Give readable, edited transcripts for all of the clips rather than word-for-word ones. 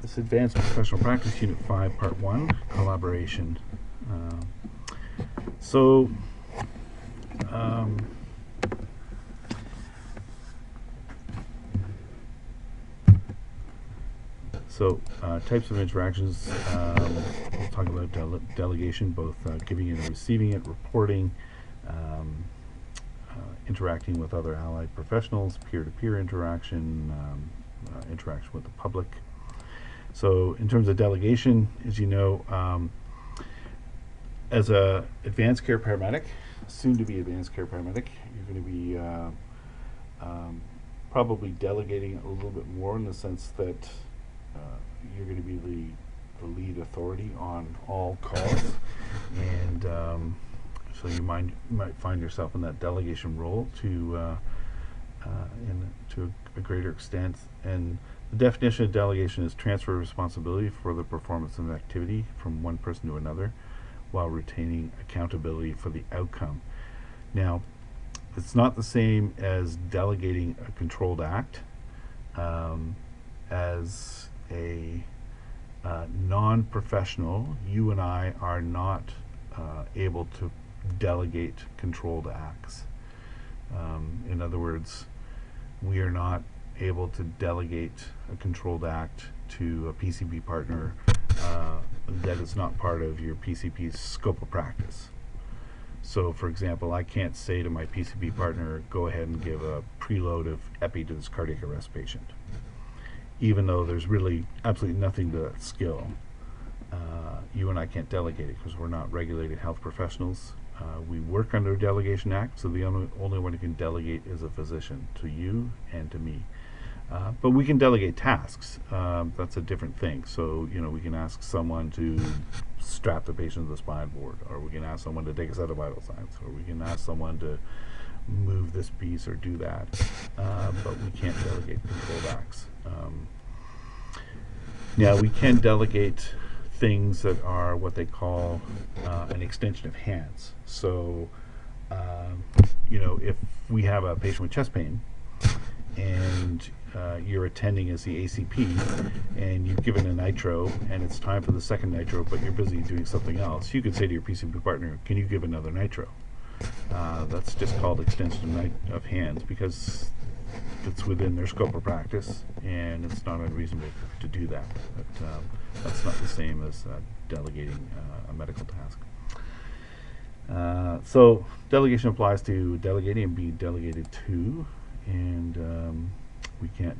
This Advanced Professional Practice Unit 5, Part 1, Collaboration. Um, so, um, types of interactions. We'll talk about delegation, both giving it and receiving it, reporting, um, interacting with other allied professionals, peer-to-peer interaction, interaction with the public. So in terms of delegation, as you know, as a advanced care paramedic, soon to be advanced care paramedic, you're going to be probably delegating a little bit more in the sense that you're going to be the lead authority on all calls, and so you might find yourself in that delegation role to a greater extent. And the definition of delegation is transfer of responsibility for the performance of an activity from one person to another, while retaining accountability for the outcome. Now, it's not the same as delegating a controlled act. As a non-professional, you and I are not able to delegate controlled acts. In other words, we are not able to delegate a controlled act to a PCP partner that is not part of your PCP's scope of practice. So, for example, I can't say to my PCP partner, go ahead and give a preload of epi to this cardiac arrest patient, even though there's really absolutely nothing to that skill. You and I can't delegate it because we're not regulated health professionals. We work under a Delegation Act, so the only one who can delegate is a physician, to you and to me. But we can delegate tasks. That's a different thing. So, we can ask someone to strap the patient to the spine board, or we can ask someone to take a set of vital signs, or we can ask someone to move this piece or do that. But we can't delegate controlled acts. Now, we can delegate things that are what they call an extension of hands. So, if we have a patient with chest pain and you're attending as the ACP and you've given a nitro and it's time for the second nitro, but you're busy doing something else, you could say to your PCP partner, can you give another nitro? That's just called extension of hands because it's within their scope of practice, and it's not unreasonable to do that. But that's not the same as delegating a medical task. So delegation applies to delegating and being delegated to, and we can't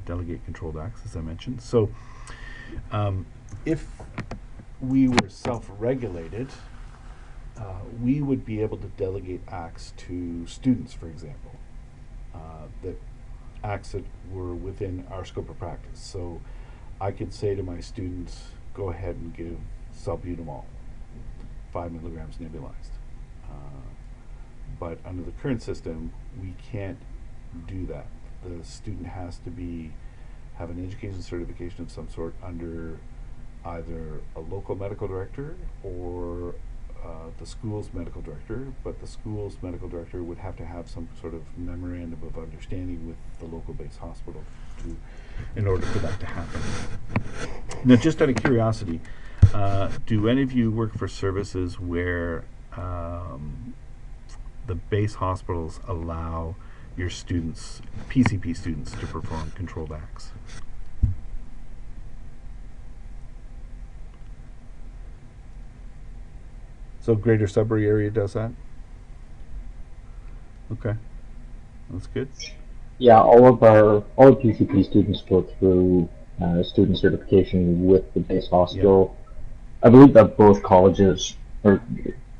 delegate controlled acts, as I mentioned. So if we were self-regulated, we would be able to delegate acts to students, for example, that acts that were within our scope of practice. So I could say to my students, go ahead and give salbutamol, 5 milligrams nebulized. But under the current system, we can't do that. The student has to have an education certification of some sort under either a local medical director or the school's medical director, but the school's medical director would have to have some sort of memorandum of understanding with the local base hospital in order for that to happen. Now, just out of curiosity, do any of you work for services where the base hospitals allow your students, PCP students, to perform controlled acts? So Greater Sudbury area does that? Okay, that's good. Yeah, all PCP students go through student certification with the base hospital. I believe that both colleges, or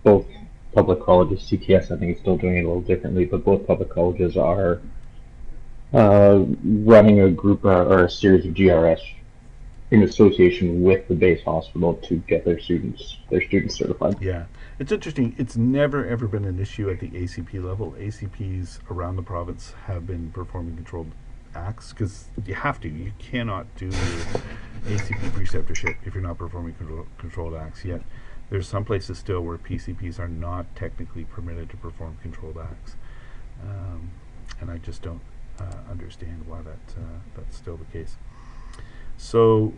both public colleges, CTS, I think it's still doing it a little differently, but both public colleges are running a group or a series of GRS in association with the base hospital to get their students certified. Yeah, it's interesting. It's never ever been an issue at the ACP level. ACPs around the province have been performing controlled acts because you have to. You cannot do your ACP preceptorship if you're not performing controlled acts. Yet there's some places still where PCPs are not technically permitted to perform controlled acts, and I just don't understand why that's still the case. So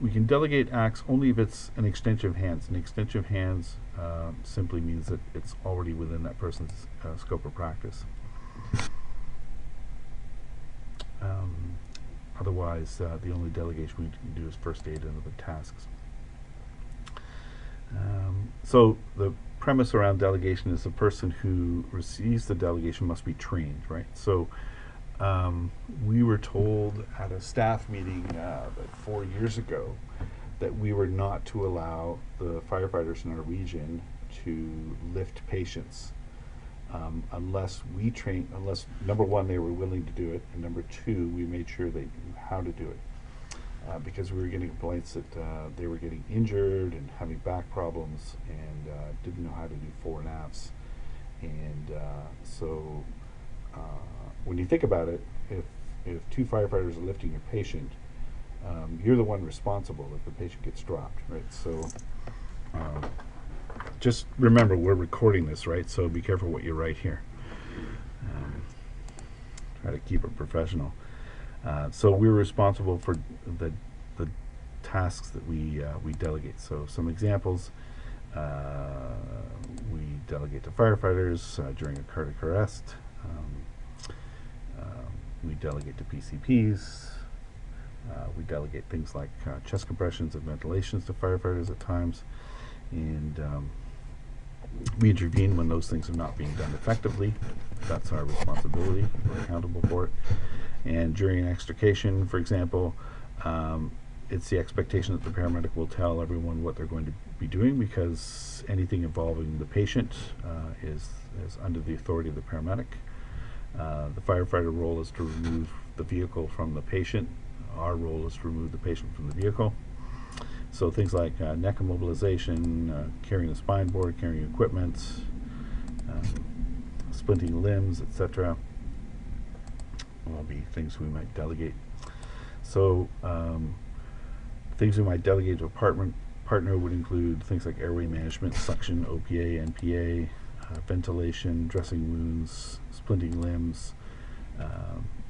we can delegate acts only if it's an extension of hands. An extension of hands simply means that it's already within that person's scope of practice. Otherwise, the only delegation we can do is first aid and other tasks. So the premise around delegation is the person who receives the delegation must be trained, right? So we were told at a staff meeting about 4 years ago that we were not to allow the firefighters in our region to lift patients unless number one, they were willing to do it, and number two, we made sure they knew how to do it. Because we were getting complaints that they were getting injured and having back problems and didn't know how to do fore and afts. And so when you think about it, if two firefighters are lifting a patient, you're the one responsible if the patient gets dropped, right? So just remember, we're recording this, right? So be careful what you write here. Try to keep it professional. So we're responsible for the tasks that we delegate. So some examples: we delegate to firefighters during a cardiac arrest. We delegate to PCPs. We delegate things like chest compressions and ventilations to firefighters at times, and we intervene when those things are not being done effectively. That's our responsibility. We're accountable for it. And during an extrication, for example, it's the expectation that the paramedic will tell everyone what they're going to be doing, because anything involving the patient is under the authority of the paramedic. The firefighter role is to remove the vehicle from the patient. Our role is to remove the patient from the vehicle. So things like neck immobilization, carrying the spine board, carrying equipment, splinting limbs, etc. will be things we might delegate. So things we might delegate to a partner would include things like airway management, suction, OPA, NPA, ventilation, dressing wounds, splinting limbs,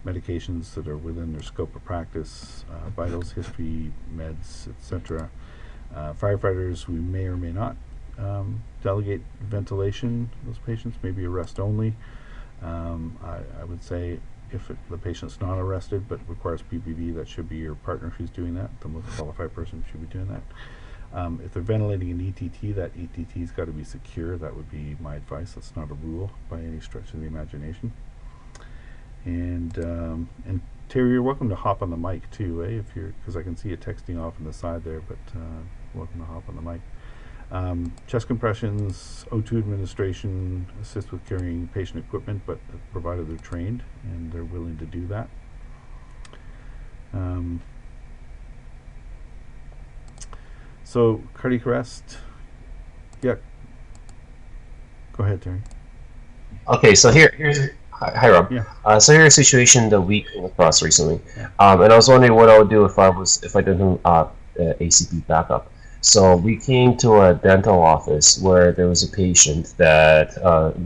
medications that are within their scope of practice, vitals, history, meds, etc. Firefighters, we may or may not delegate ventilation. Those patients may be arrest only. I would say if the patient's not arrested but requires PPV, that should be your partner who's doing that. The most qualified person should be doing that. If they're ventilating an ETT, that ETT's got to be secure. That would be my advice. That's not a rule by any stretch of the imagination. And Terry, you're welcome to hop on the mic too, if you're, because I can see you texting off on the side there, but welcome to hop on the mic. Chest compressions, O2 administration, assist with carrying patient equipment, but provided they're trained and they're willing to do that. So cardiac arrest, yeah. Go ahead, Terry. Okay, so here's hi Rob. Yeah. So here's a situation that we came across recently, and I was wondering what I would do if I didn't ACP backup. So we came to a dental office where there was a patient that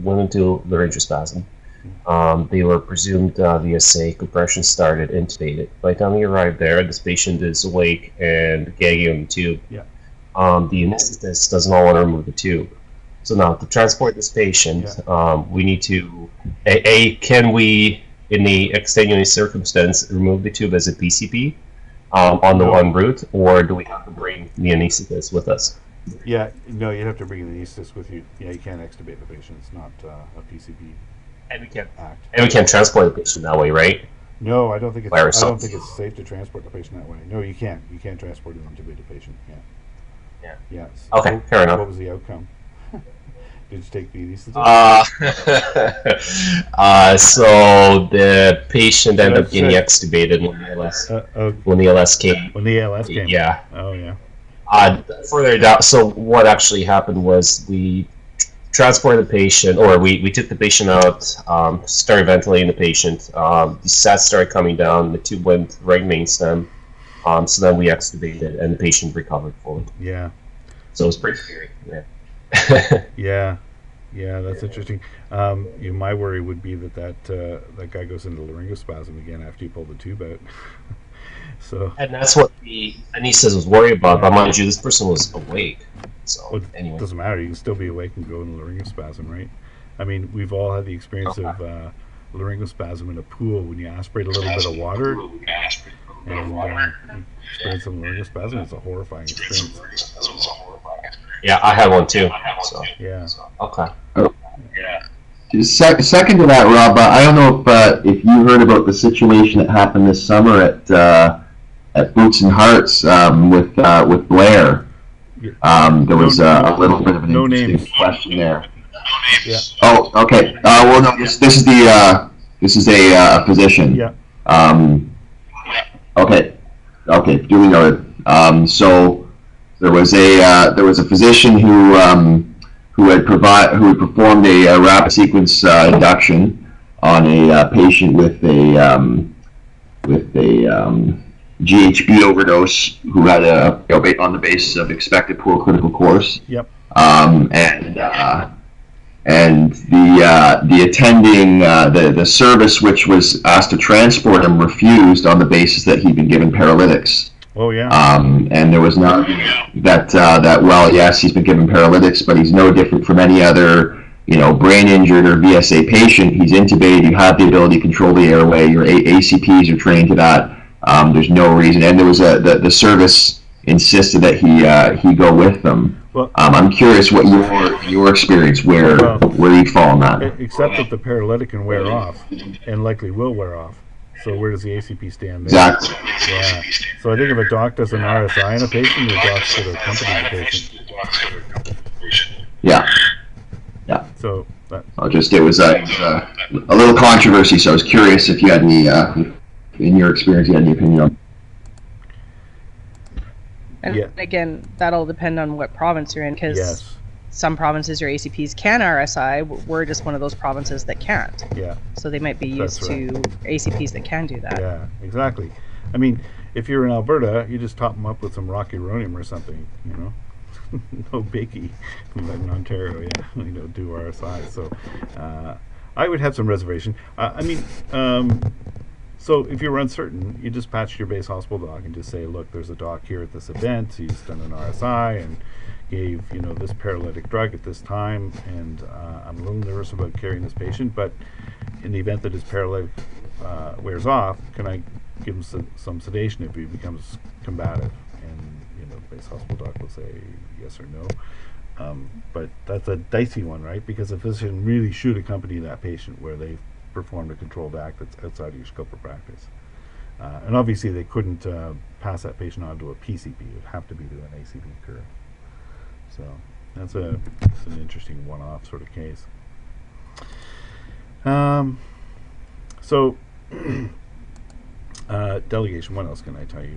went into laryngospasm. They were presumed VSA, compression started, intubated. By the time we arrived there, this patient is awake and gagging on the tube. Yeah. The anesthetist does not want to remove the tube. So now to transport this patient, we need to, can we, in the extenuating circumstance, remove the tube as a PCP on the en route, or do we have to bring the anesthetist with us? Yeah, no, you'd have to bring the anesthetist with you. Yeah, you can't extubate the patient. It's not a PCP act. And we can't transport the patient that way, right? No, I don't think it's safe to transport the patient that way. No, you can't. You can't transport an intubated patient. Yeah. Yeah. Okay, fair enough. What was the outcome? Did you take the anesthetist? So the patient ended up getting extubated when the ALS came. When the ALS came. Yeah. Oh, yeah. Further down, so what actually happened was we transported the patient, or we took the patient out, started ventilating the patient. The sats started coming down, the tube went right main stem. So then we extubated, and the patient recovered fully. Yeah. So it was pretty scary. Yeah. Yeah, that's interesting. My worry would be that guy goes into laryngospasm again after you pull the tube out. So, And that's what the anesthetist was worried about. But mind you, this person was awake. So well, it anyway, doesn't matter. You can still be awake and go in laryngospasm, right? I mean, we've all had the experience okay. of laryngospasm in a pool when you aspirate a little bit of water and you experience some laryngospasm. It's a horrifying experience. Yeah, I had one too. So Yeah. okay. Second to that, Rob, I don't know if you heard about the situation that happened this summer at Boots and Hearts with Blair. Yeah. There was a little bit of an no interesting names. question there. Yeah. Oh, okay. Well, no, this is a physician. Yeah. Okay. Okay. Duly noted. So there was a physician who had performed a rapid sequence induction on a patient with a GHB overdose who had on the basis of expected poor clinical course. Yep. And the attending the service which was asked to transport him refused on the basis that he'd been given paralytics. Oh yeah. And there was not that well, yes, he's been given paralytics, but he's no different from any other, brain injured or VSA patient. He's intubated. You have the ability to control the airway. Your ACPs are trained to that. There's no reason, and there was the service insisted that he go with them. Well, I'm curious what your experience where you fall on that. Except that the paralytic can wear off, and likely will wear off. So where does the ACP stand there? Exactly. Yeah. So I think if a doc does an RSI on a patient, the doc should accompany the patient. Yeah. Yeah. So it was a little controversy. So I was curious if you had any, in your experience, you had any opinion on. And Yeah. again, that'll depend on what province you're in, because yes. some provinces your ACPs can RSI. We're just one of those provinces that can't. Yeah. So they might be That's used to ACPs that can do that. Yeah. Exactly. I mean, if you're in Alberta, you just top them up with some rocuronium or something. No biggie. But in Ontario, yeah, do RSI. So I would have some reservation. So if you're uncertain, you just patch your base hospital doc and just say, look, there's a doc here at this event. He's done an RSI and gave this paralytic drug at this time, and I'm a little nervous about carrying this patient. But in the event that his paralytic wears off, can I give him some sedation if he becomes combative? And the base hospital doc will say yes or no. But that's a dicey one, right? Because a physician really should accompany that patient where they've performed a controlled act that's outside of your scope of practice. And obviously they couldn't pass that patient on to a PCP. It would have to be to an ACP curve. So that's an interesting one-off sort of case. So delegation, what else can I tell you?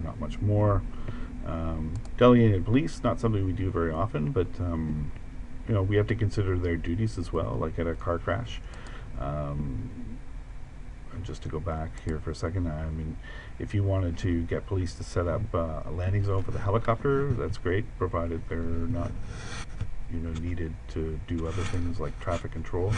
Not much more. Delegated police, not something we do very often, but we have to consider their duties as well, like at a car crash. And just to go back here for a second, I mean, if you wanted to get police to set up a landing zone for the helicopter, that's great, provided they're not needed to do other things like traffic control,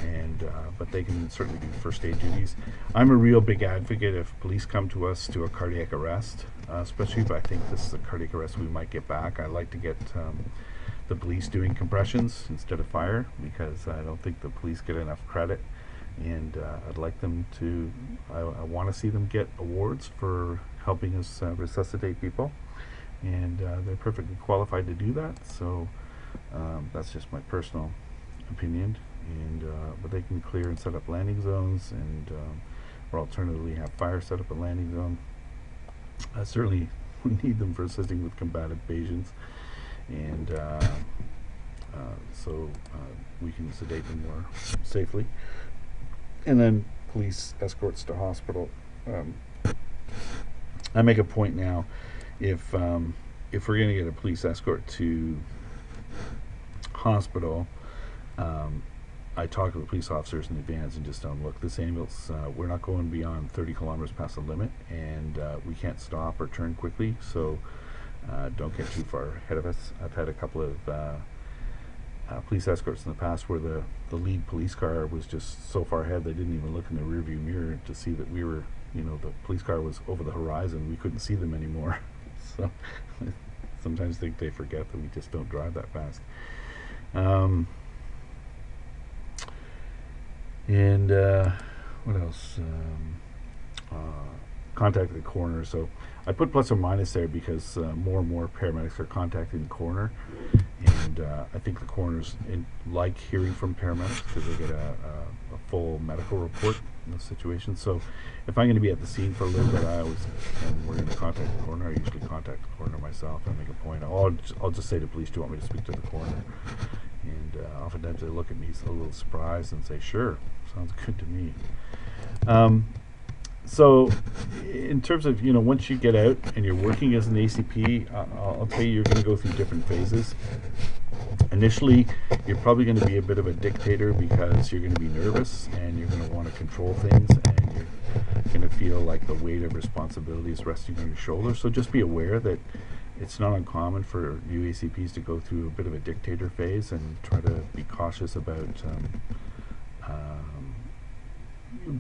and but they can certainly do first aid duties. I'm a real big advocate if police come to us to a cardiac arrest, especially if I think this is a cardiac arrest we might get back. I like to get the police doing compressions instead of fire, because I don't think the police get enough credit, and I'd like them to, I want to see them get awards for helping us resuscitate people, and they're perfectly qualified to do that. So that's just my personal opinion, and but they can clear and set up landing zones, and or alternatively have fire set up a landing zone. I certainly need them for assisting with combative patients, and so we can sedate them more safely. And then police escorts to hospital. I make a point now, if we're going to get a police escort to hospital, I talk to the police officers in advance and just tell them, look, this ambulance, we're not going beyond 30 kilometers past the limit, and we can't stop or turn quickly, so don't get too far ahead of us. I've had a couple of police escorts in the past where the lead police car was just so far ahead they didn't even look in the rearview mirror to see that we were the police car was over the horizon. We couldn't see them anymore. So sometimes they forget that we just don't drive that fast. And what else? Contacting the coroner. So I put plus or minus there because more and more paramedics are contacting the coroner, and I think the coroners like hearing from paramedics because they get a full medical report in those situations. So if I'm going to be at the scene for a little bit, and we're going to contact the coroner, I usually contact the coroner myself and make a point. I'll just say to police, do you want me to speak to the coroner? And oftentimes they look at me a little surprised and say, sure, sounds good to me. So in terms of, once you get out and you're working as an ACP, I'll tell you, you're going to go through different phases. Initially, you're probably going to be a bit of a dictator because you're going to be nervous and you're going to want to control things, and you're going to feel like the weight of responsibility is resting on your shoulders. So just be aware that it's not uncommon for new ACPs to go through a bit of a dictator phase and try to be cautious about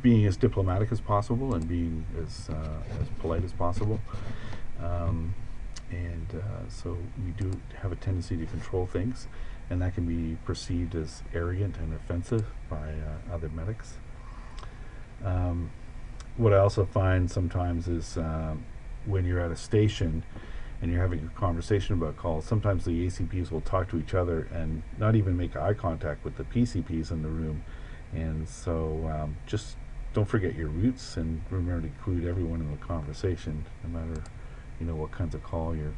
being as diplomatic as possible and being as polite as possible. So we do have a tendency to control things, and that can be perceived as arrogant and offensive by other medics. What I also find sometimes is when you're at a station and you're having a conversation about calls, sometimes the ACPs will talk to each other and not even make eye contact with the PCPs in the room. And so just don't forget your roots and remember to include everyone in the conversation, no matter what kinds of call you're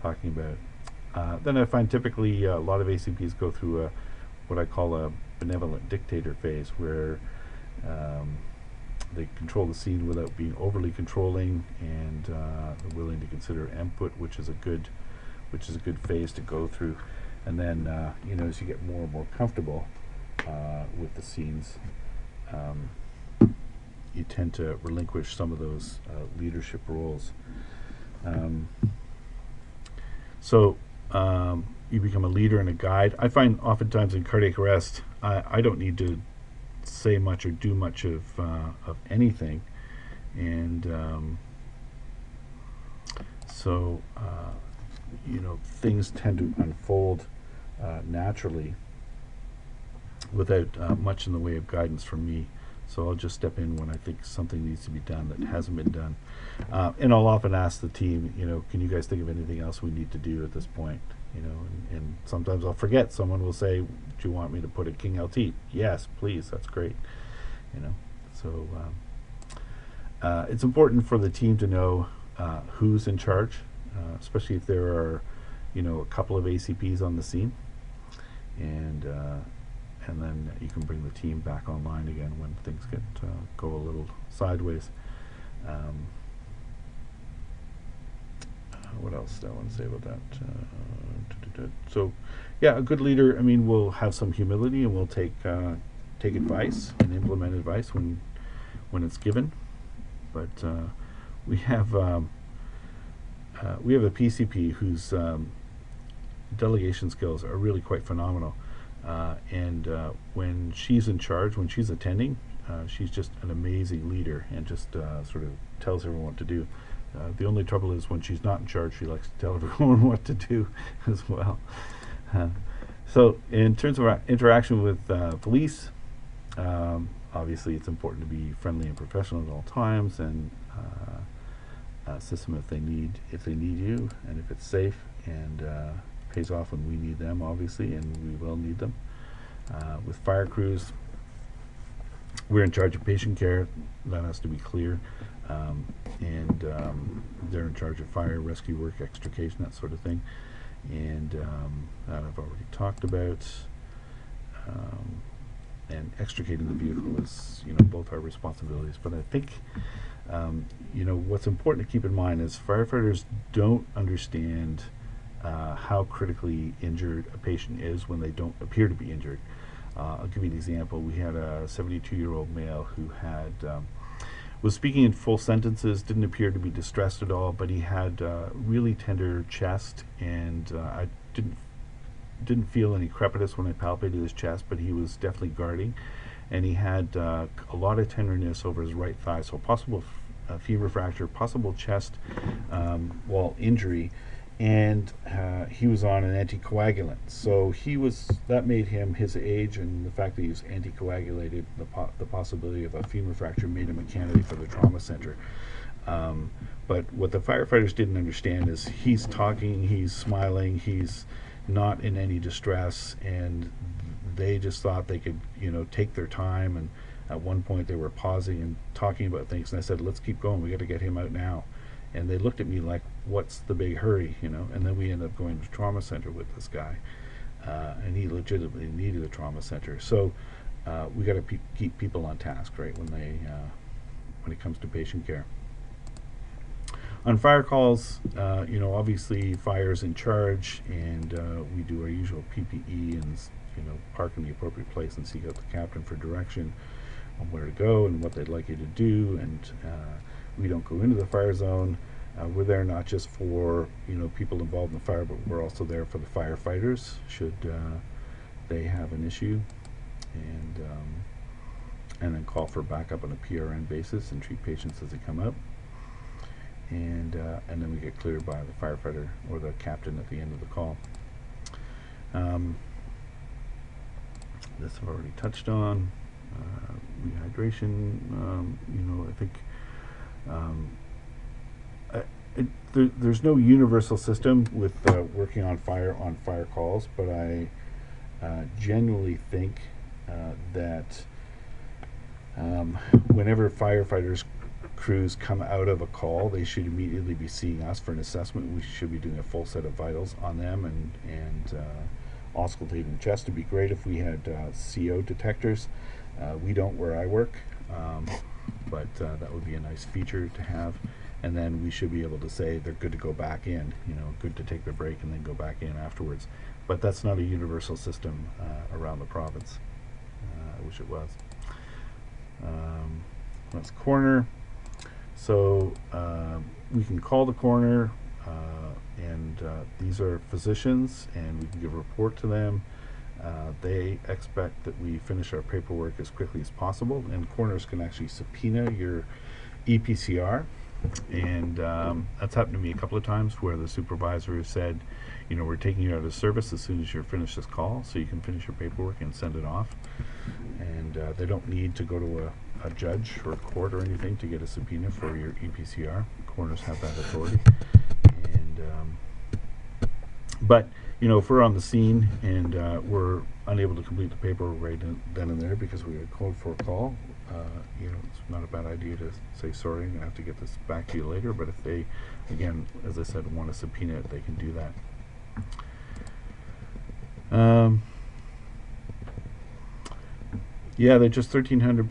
talking about. Then I find typically a lot of ACPs go through what I call a benevolent dictator phase, where they control the scene without being overly controlling, and they're willing to consider input, which is a good phase to go through. And then as you get more and more comfortable with the scenes, you tend to relinquish some of those leadership roles. So you become a leader and a guide. I find oftentimes in cardiac arrest, I don't need to say much or do much of anything, and so things tend to unfold naturally without much in the way of guidance from me. So I'll just step in when I think something needs to be done that hasn't been done. And I'll often ask the team, can you guys think of anything else we need to do at this point? And sometimes I'll forget. Someone will say, do you want me to put a King LT? Yes, please, that's great. So it's important for the team to know who's in charge, especially if there are, a couple of ACPs on the scene. And then you can bring the team back online again when things go a little sideways. What else do I want to say about that? So, yeah, a good leader, will have some humility, and will take advice and implement advice when it's given. But we have a PCP whose delegation skills are really quite phenomenal. And when she's in charge, when she's attending, she's just an amazing leader and just sort of tells everyone what to do. The only trouble is when she's not in charge, she likes to tell everyone what to do as well. So in terms of our interaction with police, obviously it's important to be friendly and professional at all times, and assist them if they need you, and if it's safe, and pays off when we need them, obviously, and we will need them. With fire crews, we're in charge of patient care. That has to be clear. And they're in charge of fire, rescue work, extrication, that sort of thing. And that I've already talked about. And extricating the vehicle is, both our responsibilities. But I think, what's important to keep in mind is firefighters don't understand how critically injured a patient is when they don't appear to be injured. I'll give you an example. We had a 72-year-old male who had was speaking in full sentences, didn't appear to be distressed at all, but he had really tender chest, and I didn't feel any crepitus when I palpated his chest, but he was definitely guarding, and he had a lot of tenderness over his right thigh, so possible a femur fracture, possible chest wall injury, and he was on an anticoagulant. So that made him, his age and the fact that he was anticoagulated, the possibility of a femur fracture made him a candidate for the trauma center. But what the firefighters didn't understand is he's talking, he's smiling, he's not in any distress, and they just thought they could, take their time. And at one point they were pausing and talking about things, and I said, let's keep going, we got to get him out now. And they looked at me like, what's the big hurry, and then we ended up going to trauma center with this guy, and he legitimately needed a trauma center. So we got to keep people on task, right, when it comes to patient care. On fire calls, obviously fire's in charge, and we do our usual PPE and park in the appropriate place and seek out the captain for direction on where to go and what they'd like you to do. And we don't go into the fire zone. We're there not just for people involved in the fire, but we're also there for the firefighters should they have an issue, and then call for backup on a PRN basis and treat patients as they come up. And then we get cleared by the firefighter or the captain at the end of the call. This I've already touched on. Rehydration, I think there's no universal system with working on fire calls, but I genuinely think that whenever firefighters crews come out of a call, they should immediately be seeing us for an assessment. We should be doing a full set of vitals on them, and auscultating the chest. It'd be great if we had CO detectors. We don't where I work, but that would be a nice feature to have. And then we should be able to say they're good to go back in, good to take their break and then go back in afterwards. But that's not a universal system around the province. I wish it was. That's coroner. So we can call the coroner, and these are physicians, and we can give a report to them. They expect that we finish our paperwork as quickly as possible, and coroners can actually subpoena your EPCR. And that's happened to me a couple of times where the supervisor has said, we're taking you out of service as soon as you're finished this call, so you can finish your paperwork and send it off. And they don't need to go to a judge or a court or anything to get a subpoena for your EPCR. Coroners have that authority. And but if we're on the scene and we're unable to complete the paperwork right then and there because we got called for a call, it's not a bad idea to say, sorry, I'm going to have to get this back to you later. But if they, again, as I said, want to subpoena it, they can do that. Yeah, they're just $1,300,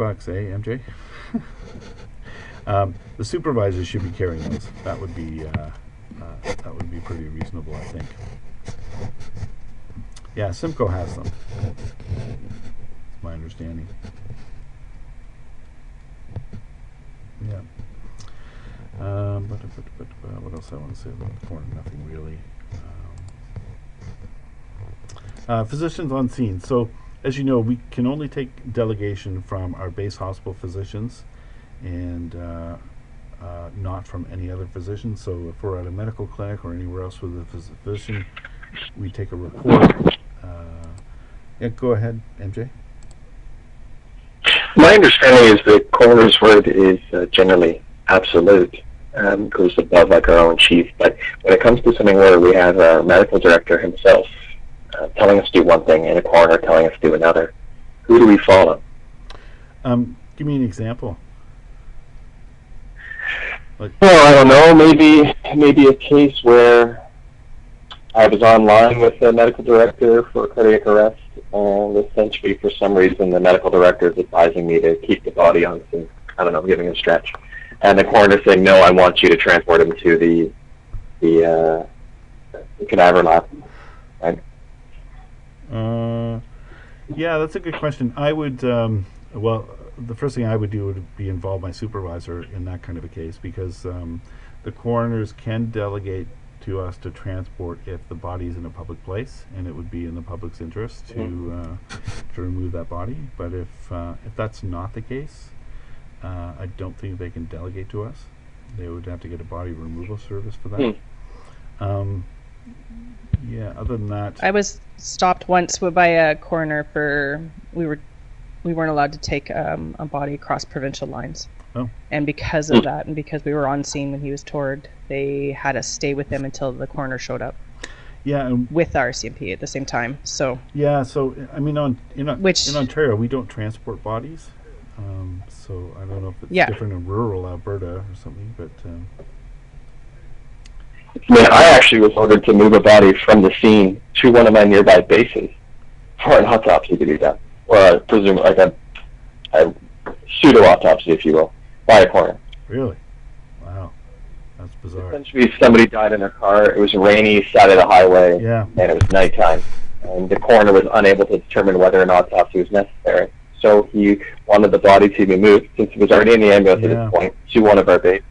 MJ? The supervisors should be carrying those. That would be pretty reasonable, I think. Yeah, Simcoe has them. That's my understanding. Yeah. But what else I want to say about the coroner? Nothing really. Physicians on scene. So, as you know, we can only take delegation from our base hospital physicians, and not from any other physician. So, if we're at a medical clinic or anywhere else with a physician, we take a report. Yeah, go ahead, MJ. My understanding is that coroner's word is generally absolute, goes above like our own chief. But when it comes to something where we have our medical director himself telling us to do one thing and a coroner telling us to do another, who do we follow? Give me an example. Well, I don't know. Maybe a case where I was online with the medical director for cardiac arrest, and essentially for some reason the medical director is advising me to keep the body on scene. I don't know, giving a stretch. And the coroner saying, no, I want you to transport him to the cadaver lab. Right? Yeah, that's a good question. I would, the first thing I would do would be involve my supervisor in that kind of a case, because the coroners can delegate to us to transport if the body is in a public place, and it would be in the public's interest to remove that body. But if that's not the case, I don't think they can delegate to us. They would have to get a body removal service for that. Yeah, other than that, I was stopped once by a coroner for we weren't allowed to take a body across provincial lines. Oh. And because of that, and because we were on scene when he was toured, they had us stay with him until the coroner showed up. Yeah, with our CMP at the same time. So yeah, so I mean, in Which- Ontario, we don't transport bodies, so I don't know if it's Yeah. different in rural Alberta or something, but Yeah, I actually was ordered to move a body from the scene to one of my nearby bases for an autopsy to be done, or I presume like a pseudo autopsy, if you will, by a coroner. really, wow, that's bizarre. Essentially, somebody died in their car. It was rainy, side of the highway, Yeah, and it was nighttime. And the coroner was unable to determine whether an autopsy was necessary. So he wanted the body to be moved, since it was already in the ambulance at Yeah. this point, to one of our bases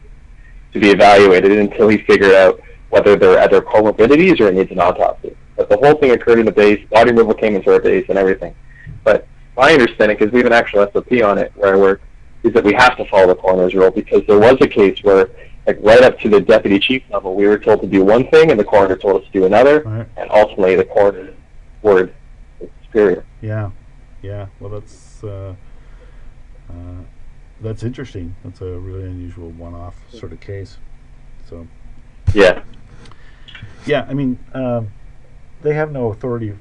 to be evaluated until he figured out whether there are other comorbidities or it needs an autopsy. But the whole thing occurred in the base, body removal came into our base and everything. But my understanding, because we have an actual SOP on it where I work, is that we have to follow the coroner's rule, because there was a case where, like right up to the deputy chief level, we were told to do one thing and the coroner told us to do another, right. and ultimately the coroner's word is superior. Yeah, yeah. Well, that's interesting. That's a really unusual one-off sort of case. So Yeah. yeah, I mean, they have no authority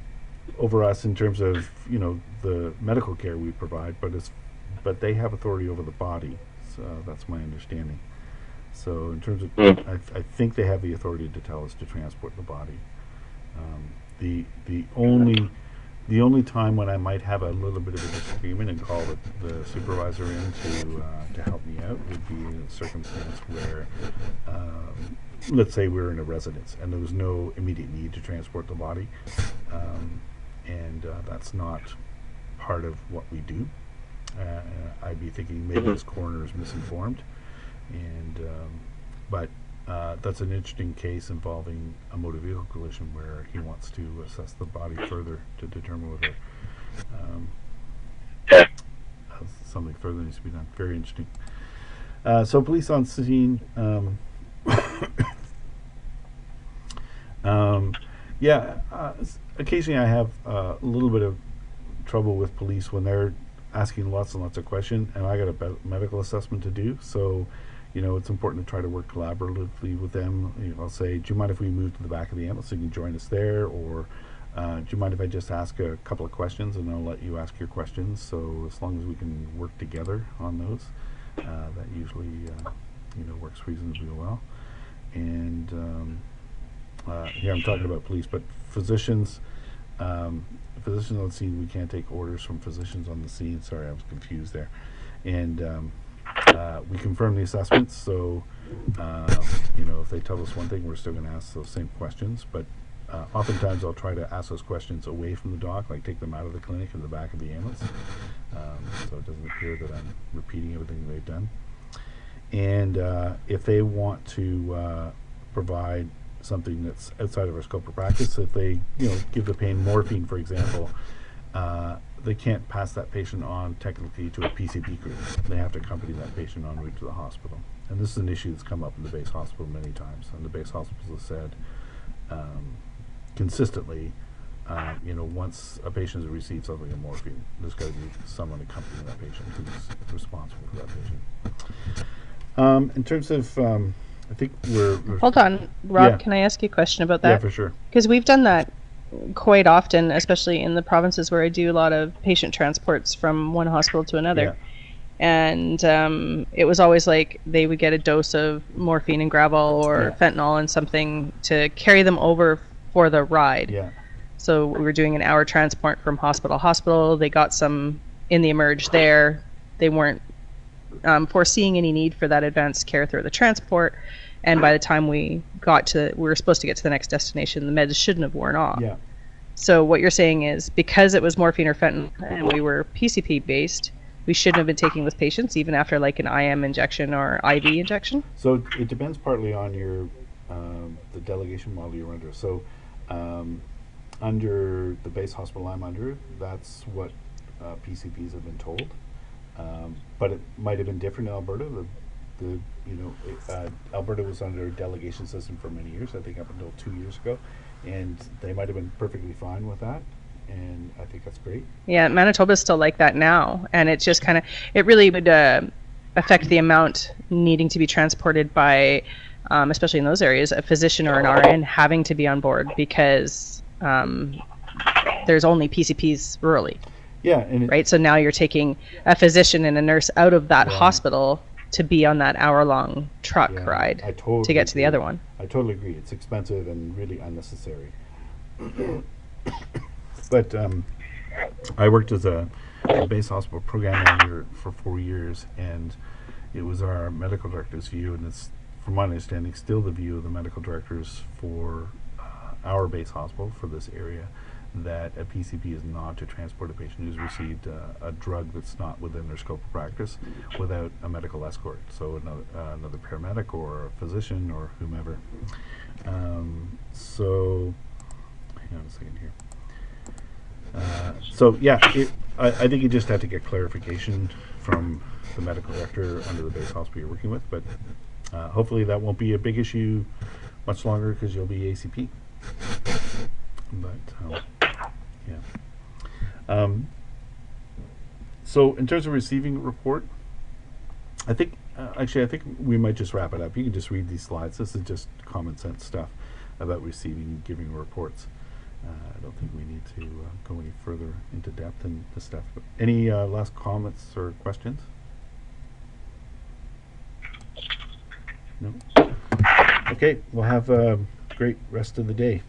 over us in terms of the medical care we provide, but they have authority over the body. So that's my understanding. So in terms of, I think they have the authority to tell us to transport the body. The only time when I might have a little bit of a disagreement and call the supervisor in to help me out would be in a circumstance where, let's say we're in a residence and there was no immediate need to transport the body, and that's not part of what we do. I'd be thinking maybe this coroner is misinformed, and but that's an interesting case involving a motor vehicle collision where he wants to assess the body further to determine whether something further needs to be done. Very interesting. So police on scene. Occasionally I have a little bit of trouble with police when they're asking lots and lots of questions, and I got a medical assessment to do. So, it's important to try to work collaboratively with them. I'll say, do you mind if we move to the back of the ambulance so you can join us there? Or do you mind if I just ask a couple of questions and I'll let you ask your questions? So as long as we can work together on those, that usually works reasonably well. And here I'm talking about police, but physicians on the scene, we can't take orders from physicians on the scene. Sorry, I was confused there. And we confirm the assessments, so if they tell us one thing, we're still going to ask those same questions. But oftentimes I'll try to ask those questions away from the doc, like take them out of the clinic in the back of the ambulance, so it doesn't appear that I'm repeating everything they've done. And if they want to provide something that's outside of our scope of practice, if they give the pain morphine, for example, they can't pass that patient on technically to a PCP group. They have to accompany that patient en route to the hospital. And this is an issue that's come up in the base hospital many times. And the base hospitals have said consistently, once a patient has received something in morphine, there's got to be someone accompanying that patient who's responsible for that patient. In terms of, I think we're Hold on, Rob, Yeah. can I ask you a question about yeah, that? for sure. Because we've done that quite often, especially in the provinces where I do a lot of patient transports from one hospital to another. Yeah. And it was always like they would get a dose of morphine and Gravol or Yeah. fentanyl and something to carry them over for the ride. Yeah. So we were doing an hour transport from hospital to hospital. They got some in the emerge there. They weren't foreseeing any need for that advanced care through the transport. And by the time we were supposed to get to the next destination, the meds shouldn't have worn off. Yeah. So what you're saying is, because it was morphine or fentanyl and we were PCP based, we shouldn't have been taking those patients even after like an IM injection or IV injection? So it depends partly on your the delegation model you're under. So under the base hospital I'm under, that's what PCPs have been told. But it might have been different in Alberta. Alberta was under a delegation system for many years, I think up until 2 years ago, and they might have been perfectly fine with that, and I think that's great. Yeah, Manitoba's still like that now, and it's just kind of, it really would affect the amount needing to be transported by, especially in those areas, a physician or an RN having to be on board, because there's only PCPs rurally. Yeah, and right? So now you're taking a physician and a nurse out of that hospital to be on that hour-long truck ride to get to the other one. I totally agree. It's expensive and really unnecessary. But I worked as a base hospital program manager for 4 years, and it was our medical director's view, and it's, from my understanding, still the view of the medical directors for our base hospital for this area, that a PCP is not to transport a patient who's received a drug that's not within their scope of practice without a medical escort, so another paramedic or a physician or whomever. So, hang on a second here. I think you just have to get clarification from the medical director under the base hospital you're working with, but hopefully that won't be a big issue much longer because you'll be ACP. But so in terms of receiving a report, I think I think we might just wrap it up. You can just read these slides. This is just common sense stuff about receiving and giving reports. I don't think we need to go any further into depth in this stuff. But any last comments or questions? No? Okay, we'll have a great rest of the day.